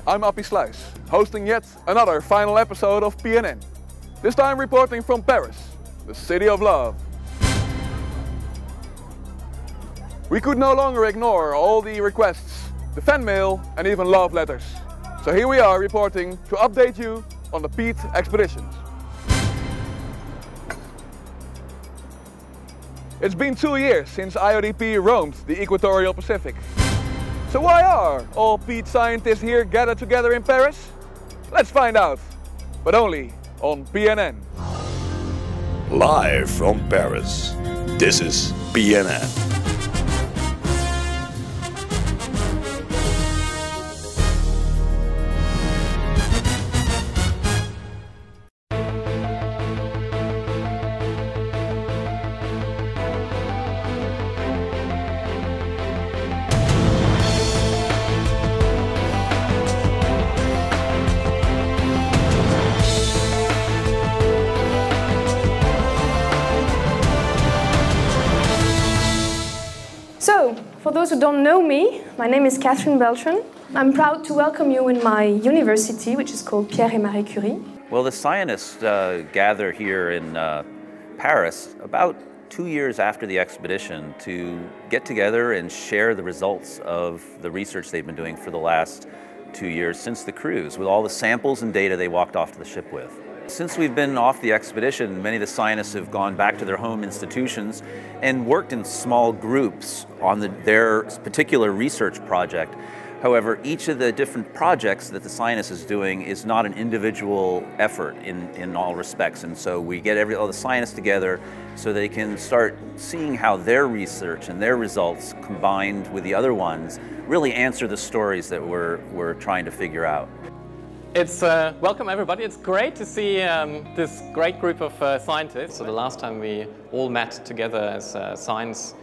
I'm Appie Sluis, hosting yet another final episode of PNN. This time reporting from Paris, the city of love. We could no longer ignore all the requests, the fan mail and even love letters. So here we are reporting to update you on the PEAT expeditions. It's been 2 years since IODP roamed the equatorial Pacific. So why are all PEAT scientists here gathered together in Paris? Let's find out, but only on PNN. Live from Paris, this is PNN. So, for those who don't know me, my name is Catherine Beltran. I'm proud to welcome you in my university, which is called Pierre et Marie Curie. Well, the scientists gather here in Paris about 2 years after the expedition to get together and share the results of the research they've been doing for the last 2 years since the cruise, with all the samples and data they walked off to the ship with. Since we've been off the expedition, many of the scientists have gone back to their home institutions and worked in small groups on their particular research project. However, each of the different projects that the scientist is doing is not an individual effort in all respects. And so we get all the scientists together so they can start seeing how their research and their results combined with the other ones really answer the stories that we're trying to figure out. It's welcome everybody. It's great to see this great group of scientists. So the last time we all met together as a science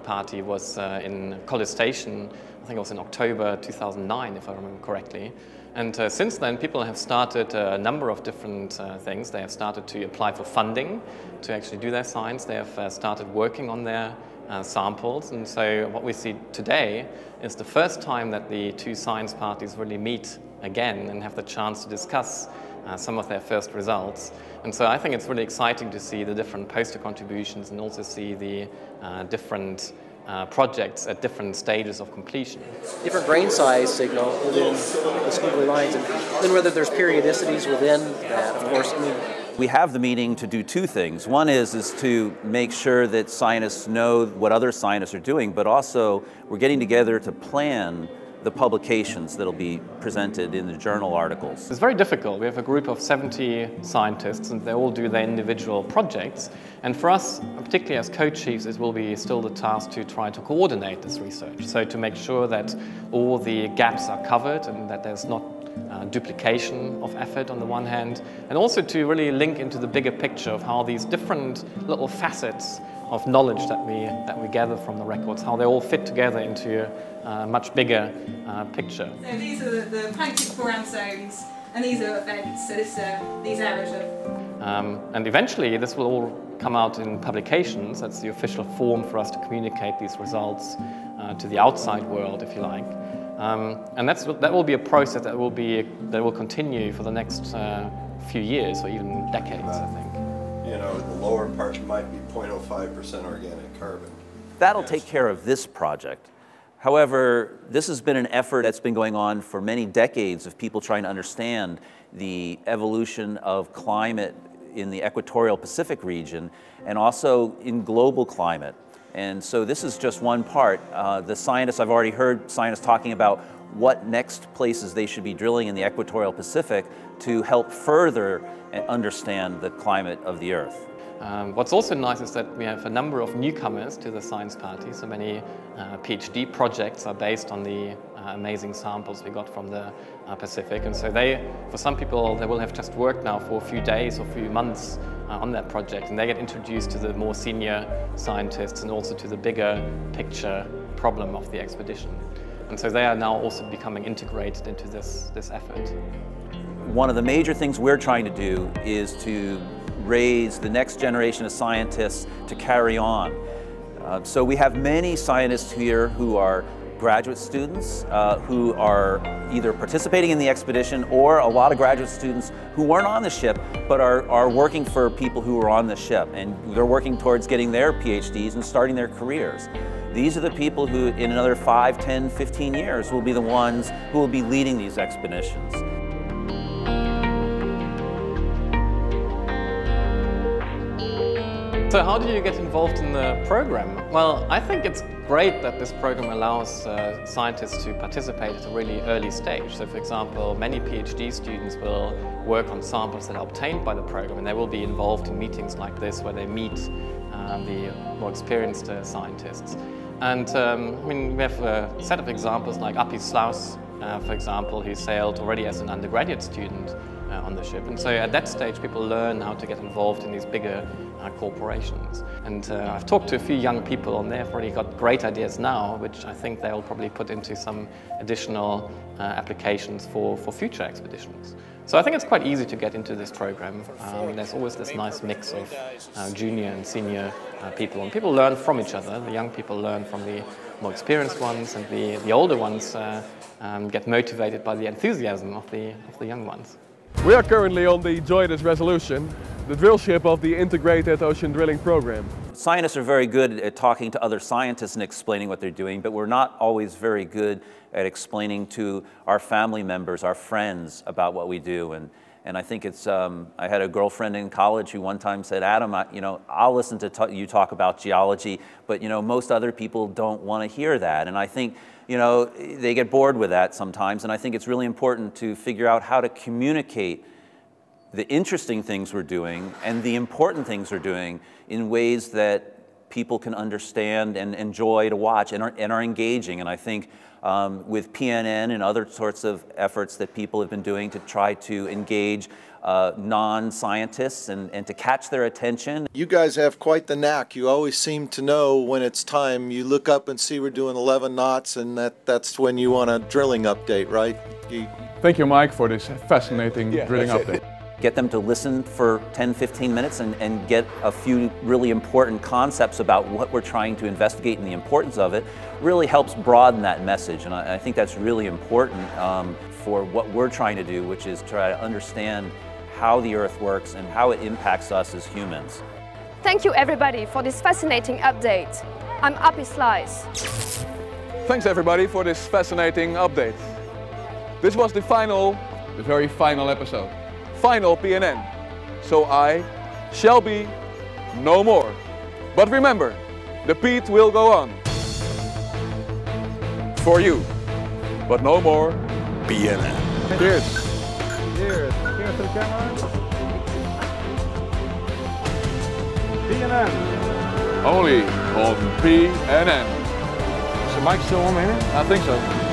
party was in College Station. I think it was in October 2009, if I remember correctly. And since then, people have started a number of different things. They have started to apply for funding to actually do their science. They have started working on their samples. And so what we see today is the first time that the two science parties really meet again and have the chance to discuss some of their first results. And so I think it's really exciting to see the different poster contributions and also see the different projects at different stages of completion. Different grain size signal within the squiggly lines, and then whether there's periodicities within that, of course. I mean, we have the meeting to do two things. One is to make sure that scientists know what other scientists are doing, but also we're getting together to plan the publications that'll be presented in the journal articles. It's very difficult. We have a group of 70 scientists and they all do their individual projects. And for us, particularly as co-chiefs, it will be still the task to try to coordinate this research. So to make sure that all the gaps are covered and that there's not duplication of effort on the one hand, and also to really link into the bigger picture of how these different little facets of knowledge that we gather from the records, how they all fit together into a much bigger picture. So these are the plankton forearm zones, and these are events. So these areas of. And eventually, this will all come out in publications. That's the official form for us to communicate these results to the outside world, if you like. And that will be a process that will continue for the next few years or even decades, I think. You know, the lower part might be 0.05% organic carbon. That'll take care of this project. However, this has been an effort that's been going on for many decades of people trying to understand the evolution of climate in the equatorial Pacific region and also in global climate. And so this is just one part. The scientists, I've already heard scientists talking about what next places they should be drilling in the equatorial Pacific to help further understand the climate of the Earth. What's also nice is that we have a number of newcomers to the science party. So many PhD projects are based on the amazing samples we got from the Pacific. And so for some people, they will have just worked now for a few days or a few months on that project. And they get introduced to the more senior scientists and also to the bigger picture problem of the expedition. And so they are now also becoming integrated into this effort. One of the major things we're trying to do is to raise the next generation of scientists to carry on. So we have many scientists here who are graduate students who are either participating in the expedition, or a lot of graduate students who weren't on the ship but are working for people who were on the ship, and they're working towards getting their PhDs and starting their careers. These are the people who in another 5, 10, 15 years will be the ones who will be leading these expeditions. So how do you get involved in the program? Well, I think it's great that this program allows scientists to participate at a really early stage. So for example, many PhD students will work on samples that are obtained by the program, and they will be involved in meetings like this where they meet the more experienced scientists. And I mean, we have a set of examples like Appie Slaus, for example, who sailed already as an undergraduate student on the ship. And so at that stage, people learn how to get involved in these bigger corporations. And I've talked to a few young people, and they've already got great ideas now, which I think they'll probably put into some additional applications for future expeditions. So I think it's quite easy to get into this program. There's always this nice mix of junior and senior people, and people learn from each other. The young people learn from the more experienced ones, and the older ones get motivated by the enthusiasm of the young ones. We are currently on the JOIDES Resolution, the drill ship of the Integrated Ocean Drilling Program. Scientists are very good at talking to other scientists and explaining what they're doing, but we're not always very good at explaining to our family members, our friends, about what we do. And I think it's, I had a girlfriend in college who one time said, Adam, I'll listen to you talk about geology, but most other people don't want to hear that. And I think they get bored with that sometimes, and I think it's really important to figure out how to communicate the interesting things we're doing and the important things we're doing in ways that people can understand and enjoy to watch and are engaging. And I think with PNN and other sorts of efforts that people have been doing to try to engage non-scientists and to catch their attention. You guys have quite the knack. You always seem to know when it's time. You look up and see we're doing 11 knots, and that's when you want a drilling update, right? Thank you, Mike, for this fascinating drilling update. Get them to listen for 10, 15 minutes and get a few really important concepts about what we're trying to investigate and the importance of it really helps broaden that message. And I think that's really important for what we're trying to do, which is try to understand how the Earth works and how it impacts us as humans. Thank you everybody for this fascinating update. I'm Appie Slaus. Thanks everybody for this fascinating update. This was the very final episode. Final PNN. So I shall be no more. But remember, the PEAT will go on. For you, but no more PNN. Cheers. Cheers. Cheers to the camera. PNN. Only on PNN. Is the mic still on, man? I think so.